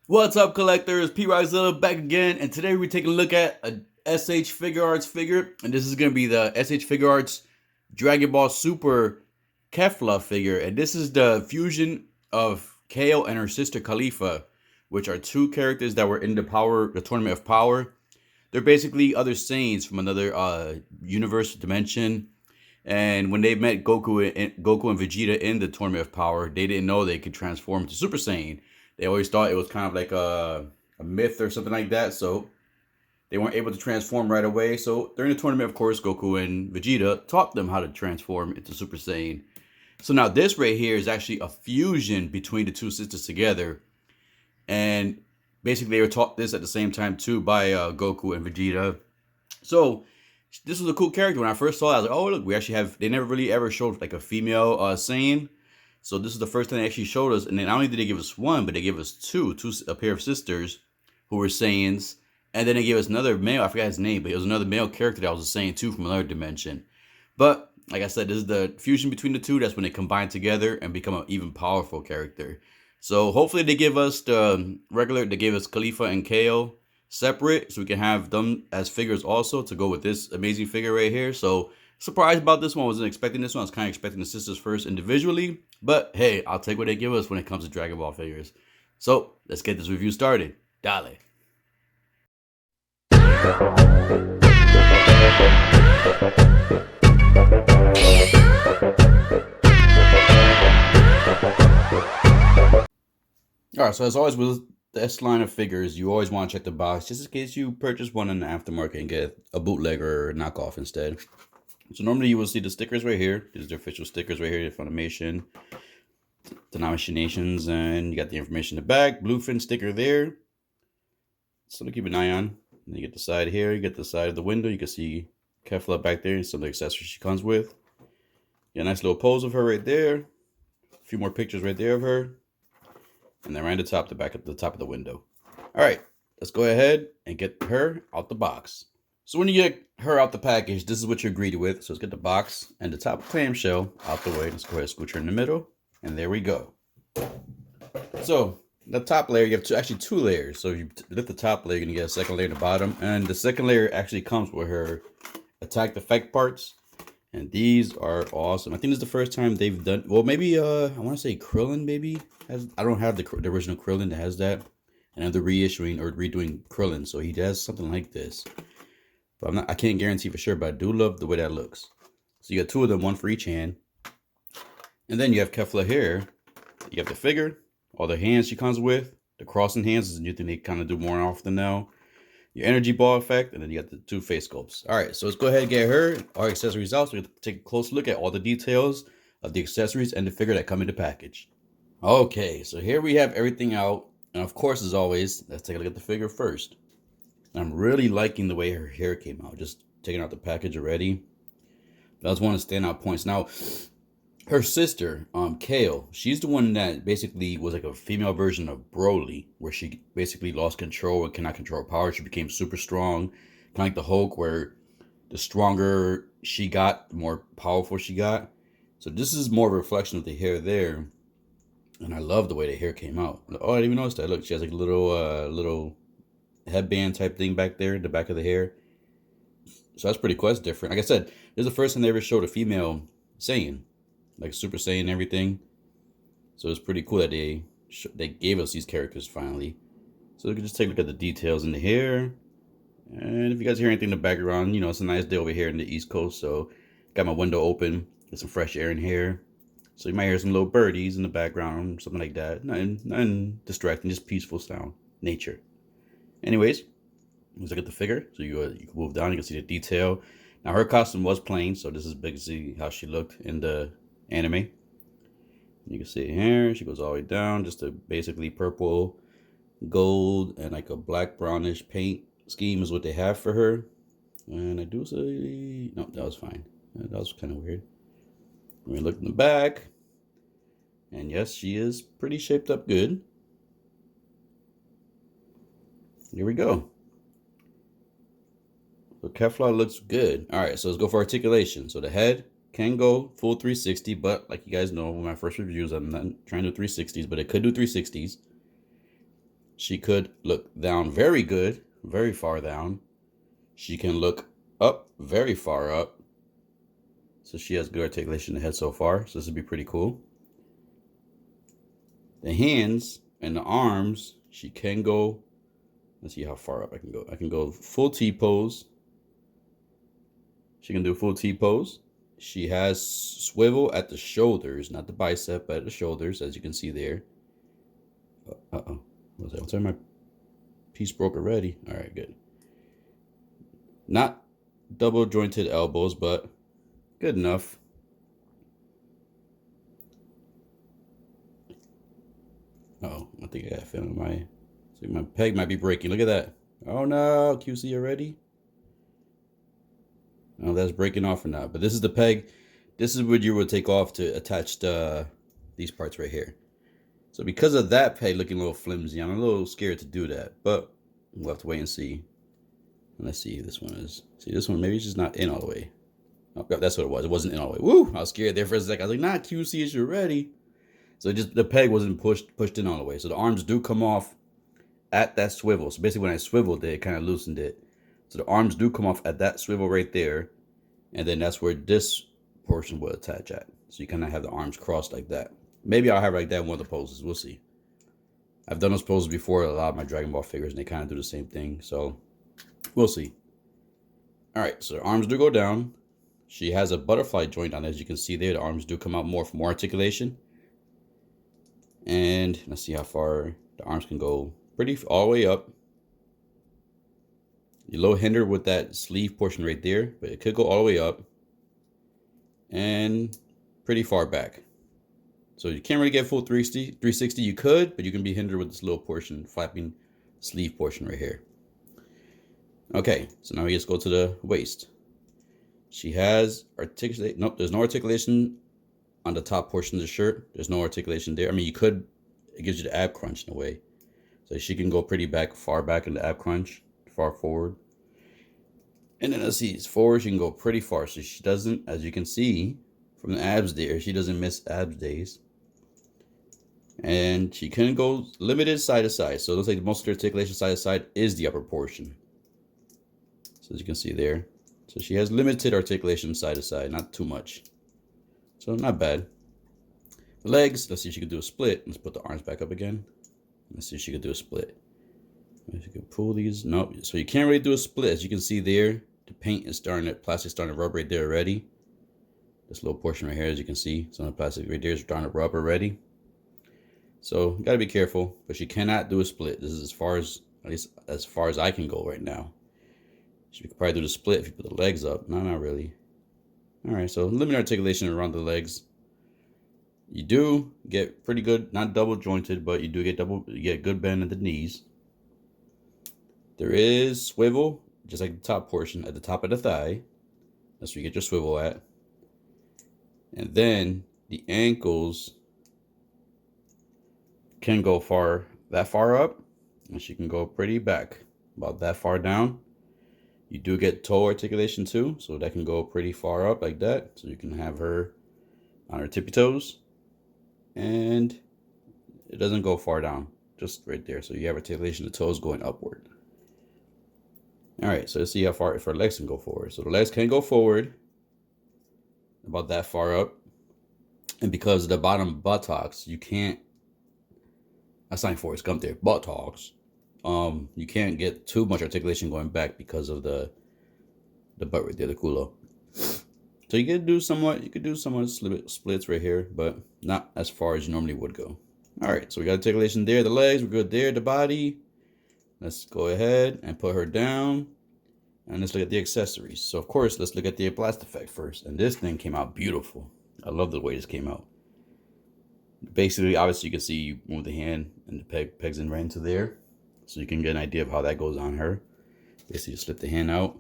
What's up, collectors? P. Rizilla back again, and today we're taking a look at a S.H.Figuarts figure, and this is going to be the S.H.Figuarts Dragon Ball Super Kefla figure, and this is the fusion of Kale and her sister Khalifa, which are two characters that were in the Tournament of Power. They're basically other Saiyans from another universe dimension, and when they met Goku and Vegeta in the Tournament of Power, they didn't know they could transform to Super Saiyan. They always thought it was kind of like a myth or something like that, so they weren't able to transform right away. So during the tournament, of course, Goku and Vegeta taught them how to transform into Super Saiyan. So now this right here is actually a fusion between the two sisters together, and basically they were taught this at the same time too by Goku and Vegeta. So this was a cool character. When I first saw it, I was like, oh look, we actually have. They never really ever showed like a female Saiyan. So this is the first time they actually showed us, and then not only did they give us one, but they gave us a pair of sisters who were Saiyans, and then they gave us another male. I forgot his name, but it was another male character that was a Saiyan too from another dimension. But like I said, this is the fusion between the two. That's when they combine together and become an even powerful character. So hopefully they give us the regular. They gave us Khalifa and Kale separate, so we can have them as figures also to go with this amazing figure right here. So surprised about this one. I wasn't expecting this one. I was kind of expecting the sisters first individually. But hey, I'll take what they give us when it comes to Dragon Ball figures. So let's get this review started. Dale. Alright, so as always with the S line of figures, you always want to check the box just in case you purchase one in the aftermarket and get a bootleg or knockoff instead. So normally you will see the stickers right here. These are the official stickers right here, the Funimation, denominations, and you got the information in the back. Bluefin sticker there. Something to keep an eye on. And you get the side here, you get the side of the window. You can see Kefla back there, some of the accessories she comes with. Got a nice little pose of her right there. A few more pictures right there of her. And then right at the top, the back at the top of the window. All right, let's go ahead and get her out the box. So when you get her out the package, this is what you're greeted with. So let's get the box and the top clamshell out the way. Let's go ahead and scooch her in the middle. And there we go. So the top layer, you have actually two layers. So if you lift the top layer, you're going to get a second layer at the bottom. And the second layer actually comes with her attack effect parts. And these are awesome. I think this is the first time they've done, well, maybe, I want to say Krillin maybe has, I don't have the original Krillin that has that. And I'm the reissuing or redoing Krillin. So he does something like this. But I can't guarantee for sure, but I do love the way that looks. So you got two of them, one for each hand. And then you have Kefla here. You have the figure, all the hands she comes with. The crossing hands is a new thing they kind of do more often now. Your energy ball effect, and then you got the two face sculpts. All right, so let's go ahead and get her, our accessories out. So we have to take a close look at all the details of the accessories and the figure that come in the package. Okay, so here we have everything out. And of course, as always, let's take a look at the figure first. I'm really liking the way her hair came out. Just taking out the package already. That was one of the standout points. Now, her sister, Kale, she's the one that basically was like a female version of Broly, where she basically lost control and cannot control her power. She became super strong, kind of like the Hulk, where the stronger she got, the more powerful she got. So this is more of a reflection of the hair there, and I love the way the hair came out. Oh, I didn't even notice that. Look, she has like a little headband type thing back there, the back of the hair. So that's pretty cool. That's different. Like I said, this is the first time they ever showed a female Saiyan, like Super Saiyan and everything. So it's pretty cool that they gave us these characters finally. So we can just take a look at the details in the hair. And if you guys hear anything in the background, you know, it's a nice day over here in the East Coast. So got my window open, get some fresh air in here. So you might hear some little birdies in the background, something like that. Nothing distracting, just peaceful sound, nature. Anyways, let's look at the figure. So you can move down, you can see the detail. Now her costume was plain, so this is basically how she looked in the anime. You can see here, she goes all the way down, just a basically purple, gold, and like a black brownish paint scheme is what they have for her. And I do say, no, that was fine. That was kind of weird. We look in the back, and yes, she is pretty shaped up good. Here we go. So Kefla looks good. All right, so let's go for articulation. So the head can go full 360, but like you guys know, with my first reviews, I'm not trying to do 360s, but it could do 360s. She could look down very good, very far down. She can look up very far up. So she has good articulation in the head so far. So this would be pretty cool. The hands and the arms, she can go. Let's see how far up I can go. I can go full T-pose. She can do full T-pose. She has swivel at the shoulders, not the bicep, but at the shoulders, as you can see there. Uh-oh. What's that? My piece broke already. All right, good. Not double jointed elbows, but good enough. Oh, I think I got a feeling my peg might be breaking. Look at that. Oh no, QC already. Oh, that's breaking off or not. But this is the peg. This is what you would take off to attach these parts right here. So because of that peg looking a little flimsy, I'm a little scared to do that. But we'll have to wait and see. Let's see if this one is. See, this one, maybe it's just not in all the way. Oh, that's what it was. It wasn't in all the way. Woo! I was scared there for a second. I was like, nah, QC, is you ready? So just the peg wasn't pushed in all the way. So the arms do come off at that swivel. So basically when I swiveled it kind of loosened it. So the arms do come off at that swivel right there. And then that's where this portion will attach at. So you kind of have the arms crossed like that. Maybe I'll have it like that in one of the poses. We'll see. I've done those poses before a lot of my Dragon Ball figures, and they kind of do the same thing. So we'll see. All right, so the arms do go down. She has a butterfly joint on it. As you can see there, the arms do come out more for more articulation. And let's see how far the arms can go. Pretty all the way up. You're a little hindered with that sleeve portion right there, but it could go all the way up. And pretty far back. So you can't really get full 360. You could, but you can be hindered with this little portion, flapping sleeve portion right here. Okay, so now we just go to the waist. She has articulation. Nope, there's no articulation on the top portion of the shirt. There's no articulation there. I mean, you could, it gives you the ab crunch in a way. So she can go pretty far back in the ab crunch, far forward. And then let's see, it's forward, she can go pretty far. So she doesn't, as you can see from the abs there, she doesn't miss abs days. And she can go limited side to side. So it looks like most of the articulation side to side is the upper portion. So as you can see there. So she has limited articulation side to side, not too much. So not bad. The legs, let's see if she could do a split. Let's put the arms back up again. Let's see if she could do a split. If you can pull these, nope. So you can't really do a split. As you can see there, the paint is starting to, plastic starting to rub right there already. This little portion right here, as you can see, some of the plastic right there is starting to rub already. So you gotta be careful, but she cannot do a split. This is as far as, at least as far as I can go right now. She could probably do the split if you put the legs up. No, not really. All right, so limited articulation around the legs. You do get pretty good, not double jointed, but you do get you get good bend at the knees. There is swivel, just like the top portion at the top of the thigh. That's where you get your swivel at. And then the ankles can go that far up, and she can go pretty back, about that far down. You do get toe articulation too, so that can go pretty far up like that. So you can have her on her tippy toes. And it doesn't go far down, just right there. So you have articulation of the toes going upward. All right, so let's see how far, if her legs can go forward. So the legs can go forward about that far up. And because of the bottom buttocks, you can't, that's not Forrest Gump there, buttocks. You can't get too much articulation going back because of the butt right there, the culo. So you could do somewhat splits right here, but not as far as you normally would go. All right, so we got articulation there, the legs, we're good there, the body. Let's go ahead and put her down. And let's look at the accessories. So of course, let's look at the blast effect first. And this thing came out beautiful. I love the way this came out. Basically, obviously you can see you move the hand and the pegs in right into there. So you can get an idea of how that goes on her. Basically, you slip the hand out,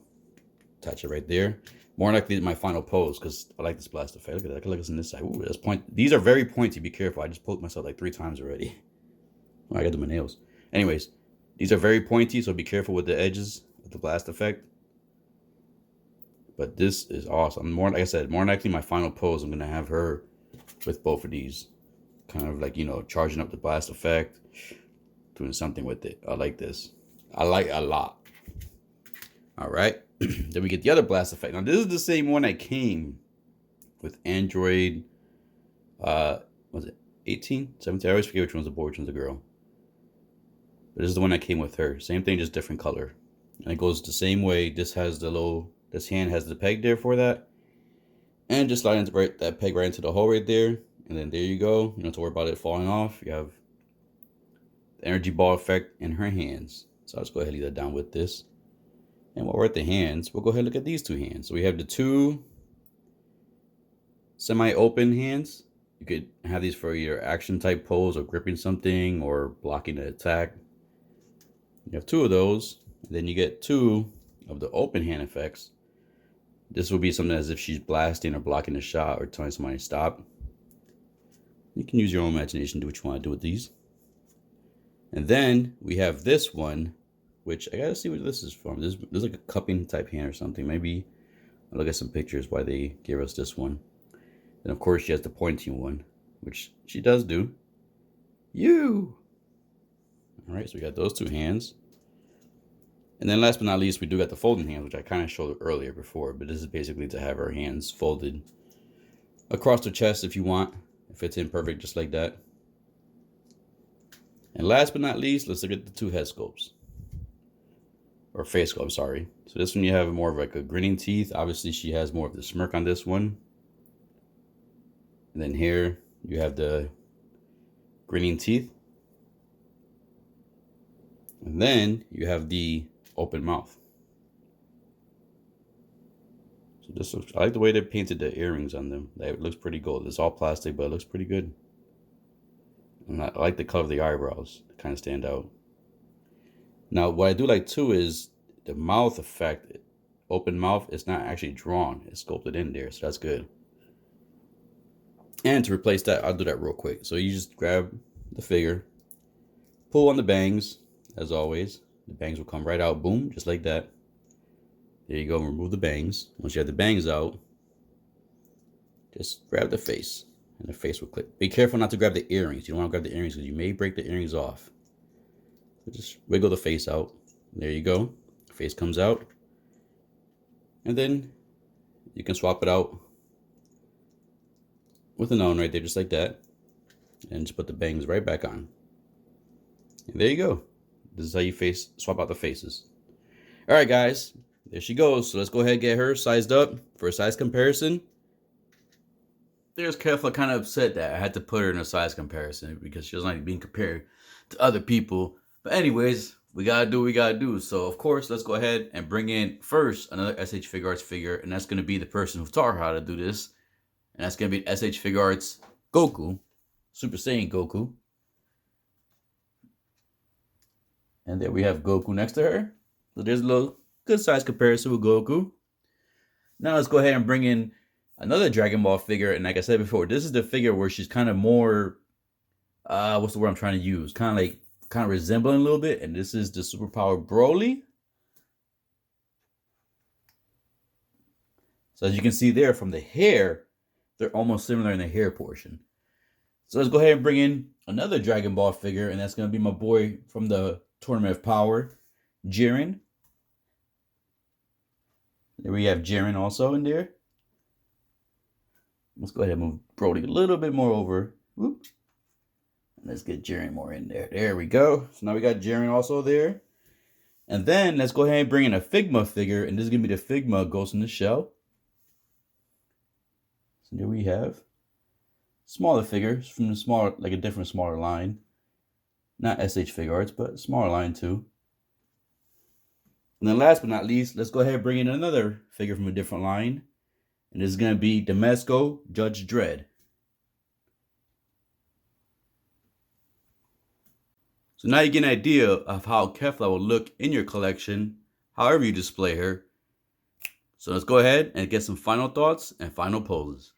attach it right there. More likely my final pose, because I like this blast effect. Look at that. Look at this on this side. Ooh, that's point. These are very pointy. Be careful. I just poked myself like 3 times already. Oh, I got to do my nails. Anyways, these are very pointy, so be careful with the edges of the blast effect. But this is awesome. More, like I said, more likely my final pose, I'm gonna have her with both of these, kind of like, you know, charging up the blast effect, doing something with it. I like this. I like it a lot. All right. Then we get the other blast effect. Now, this is the same one that came with Android, was it 18? 17? I always forget which one's the boy, which one's the girl. But this is the one that came with her. Same thing, just different color. And it goes the same way. This has the little, this hand has the peg there for that. And just slide that peg right into the hole right there. And then there you go. You don't have to worry about it falling off. You have the energy ball effect in her hands. So I'll just go ahead and leave that down with this. And while we're at the hands, we'll go ahead and look at these two hands. So we have the two semi-open hands. You could have these for your action type pose or gripping something or blocking an attack. You have two of those. And then you get two of the open hand effects. This will be something as if she's blasting or blocking a shot or telling somebody to stop. You can use your own imagination, do what you want to do with these. And then we have this one, which I gotta see what this is from. There's like a cupping type hand or something. Maybe I'll look at some pictures why they gave us this one. And of course she has the pointing one, which she does do. You! Alright, so we got those two hands. And then last but not least, we do got the folding hands, which I kind of showed earlier before. But this is basically to have our hands folded across the chest if you want. It fits in perfect just like that. And last but not least, let's look at the two head sculpts. Or face sculpt, sorry. So this one you have more of like a grinning teeth. Obviously she has more of the smirk on this one. And then here you have the grinning teeth. And then you have the open mouth. So this looks, I like the way they painted the earrings on them. That looks pretty gold. It's all plastic, but it looks pretty good. And I like the color of the eyebrows. They kind of stand out. Now, what I do like too is the mouth effect. Open mouth is not actually drawn. It's sculpted in there, so that's good. And to replace that, I'll do that real quick. So you just grab the figure, pull on the bangs, as always. The bangs will come right out, boom, just like that. There you go, remove the bangs. Once you have the bangs out, just grab the face, and the face will click. Be careful not to grab the earrings. You don't want to grab the earrings because you may break the earrings off. So just wiggle the face out. There you go. Face comes out. And then you can swap it out with an on right there, just like that. And just put the bangs right back on. And there you go. This is how you swap out the faces. All right, guys. There she goes. So let's go ahead and get her sized up for a size comparison. There's Kefla kind of upset that I had to put her in a size comparison because she was not being compared to other people. But anyways, we got to do what we got to do. So, of course, let's go ahead and bring in first another S.H.Figuarts figure. And that's going to be the person who taught her how to do this. And that's going to be S.H.Figuarts Goku. Super Saiyan Goku. And there we have Goku next to her. So there's a little good size comparison with Goku. Now let's go ahead and bring in another Dragon Ball figure. And like I said before, this is the figure where she's kind of more, what's the word I'm trying to use? Kind of resembling a little bit. And this is the superpowered Broly. So as you can see there from the hair, they're almost similar in the hair portion. So let's go ahead and bring in another Dragon Ball figure. And that's going to be my boy from the Tournament of Power, Jiren. There we have Jiren also in there. Let's go ahead and move Broly a little bit more over. Whoop. And let's get Jiren more in there. There we go. So now we got Jiren also there. And then let's go ahead and bring in a Figma figure. And this is going to be the Figma Ghost in the Shell. So there we have smaller figures from the smaller, like a different smaller line. Not S.H.Figuarts, but smaller line too. And then last but not least, let's go ahead and bring in another figure from a different line. And this is going to be Demesco Judge Dredd. So now you get an idea of how Kefla will look in your collection, however you display her. So let's go ahead and get some final thoughts and final poses.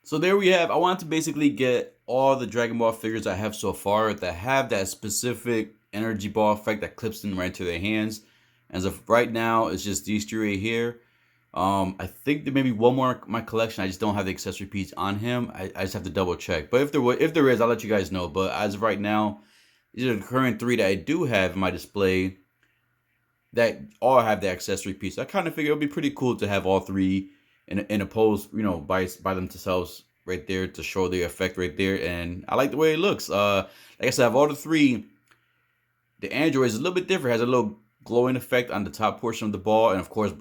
So there we have, I wanted to basically get all the Dragon Ball figures I have so far that have that specific energy ball effect that clips in right into their hands. As of right now, it's just these three right here. I think there may be one more in my collection. I just don't have the accessory piece on him. I just have to double check. But if there is, I'll let you guys know. But as of right now, These are the current 3 that I do have in my display that all have the accessory piece. I kind of figure it would be pretty cool to have all 3 in a pose, by themselves right there to show the effect right there. And I like the way it looks. Like I said, I have all the 3. The Android is a little bit different. It has a little glowing effect on the top portion of the ball, and of course,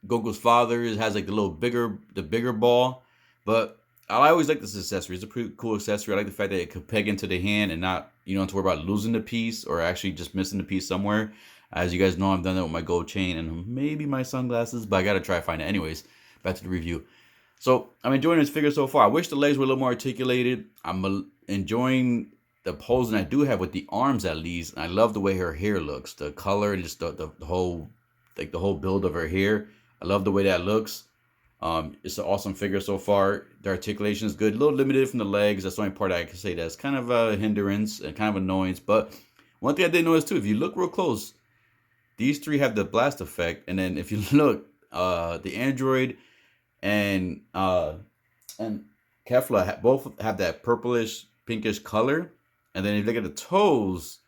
Goku's father has like the bigger ball. But I always like this accessory. It's a pretty cool accessory. I like the fact that it could peg into the hand and not, have to worry about losing the piece or actually just missing the piece somewhere. As you guys know, I've done that with my gold chain and maybe my sunglasses, but I gotta try to find it. Anyways, back to the review. So I'm enjoying this figure so far. I wish the legs were a little more articulated. I'm enjoying the posing I do have with the arms at least. And I love the way her hair looks, the color, and just the whole, like the whole build of her hair. I love the way that looks. It's an awesome figure so far. The articulation is good. A little limited from the legs. That's the only part I can say that's kind of a hindrance and kind of annoyance. But one thing I did notice too, if you look real close, these 3 have the blast effect. And then if you look, the Android and Kefla both have that purplish, pinkish color. And then if you look at the toes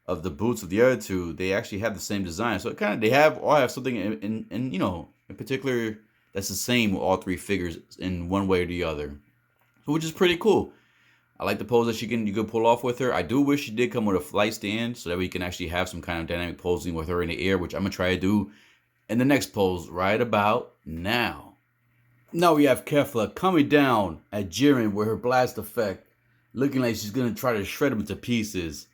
of the boots of the other 2, they actually have the same design. So it kind of they all have something in particular that's the same with all 3 figures in one way or the other, which is pretty cool. I like the pose that you could pull off with her. I do wish she did come with a flight stand so that we can actually have some kind of dynamic posing with her in the air, which I'm gonna try to do in the next pose right about now. Now we have Kefla coming down at Jiren with her blast effect, looking like she's gonna try to shred him into pieces.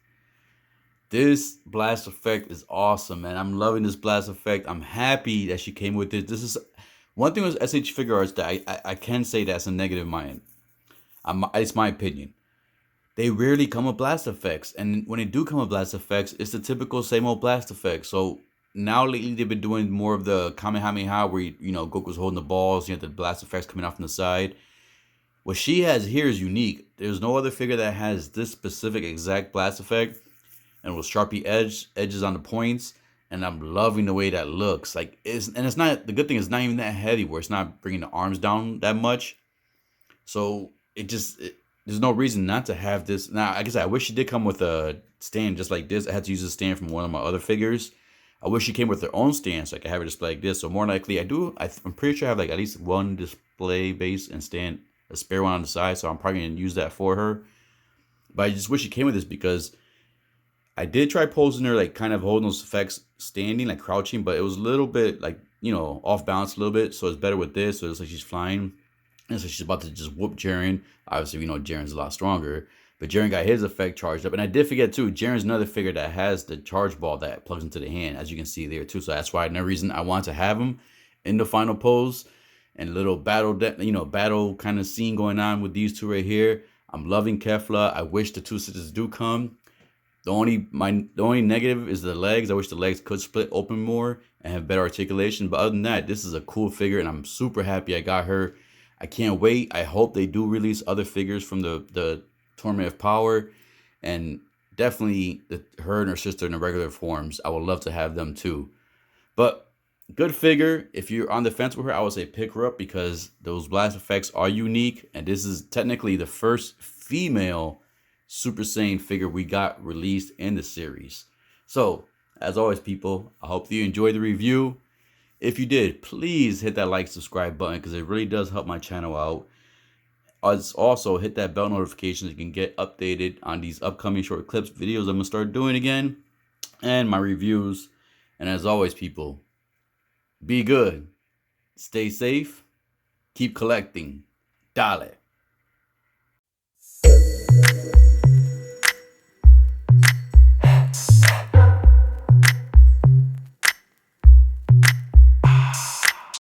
This blast effect is awesome, man. I'm loving this blast effect. I'm happy that she came with it. This is one thing with S.H.Figuarts that I can say that's a negative mind. It's my opinion. They rarely come with blast effects. And when they do come with blast effects, it's the typical same old blast effect. So now lately they've been doing more of the Kamehameha where, Goku's holding the balls. You have the blast effects coming off from the side. What she has here is unique. There's no other figure that has this specific exact blast effect. And with Sharpie edges on the points. And I'm loving the way that looks. It's not, the good thing is not even that heavy where it's not bringing the arms down that much. So there's no reason not to have this. Now, like I said, I wish she did come with a stand just like this. I had to use a stand from one of my other figures. I wish she came with her own stand so I could have her display like this. So more likely I'm pretty sure I have like at least one display base and stand, a spare one on the side. So I'm probably going to use that for her. But I just wish she came with this because I did try posing her, like kind of holding those effects standing, like crouching, but it was a little bit like, off balance a little bit. So it's better with this. So it's like she's flying. And so she's about to just whoop Jiren. Obviously, we know Jiren's a lot stronger. But Jiren got his effect charged up. And I did forget, too, Jiren's another figure that has the charge ball that plugs into the hand, as you can see there, too. So that's why another reason I want to have him in the final pose. And a little battle kind of scene going on with these 2 right here. I'm loving Kefla. I wish the 2 sisters do come. The only negative is the legs. I wish the legs could split open more and have better articulation. But other than that, this is a cool figure, and I'm super happy I got her. I can't wait. I hope they do release other figures from the Tournament of Power, and definitely her and her sister in the regular forms. I would love to have them too. But good figure. If you're on the fence with her, I would say pick her up because those blast effects are unique, and this is technically the first female Super Saiyan figure we got released in the series. So, as always, people, I hope you enjoyed the review. If you did, please hit that like, subscribe button because it really does help my channel out. Also, hit that bell notification so you can get updated on these upcoming short clips videos I'm going to start doing again. And my reviews. And as always, people, be good. Stay safe. Keep collecting. Dale.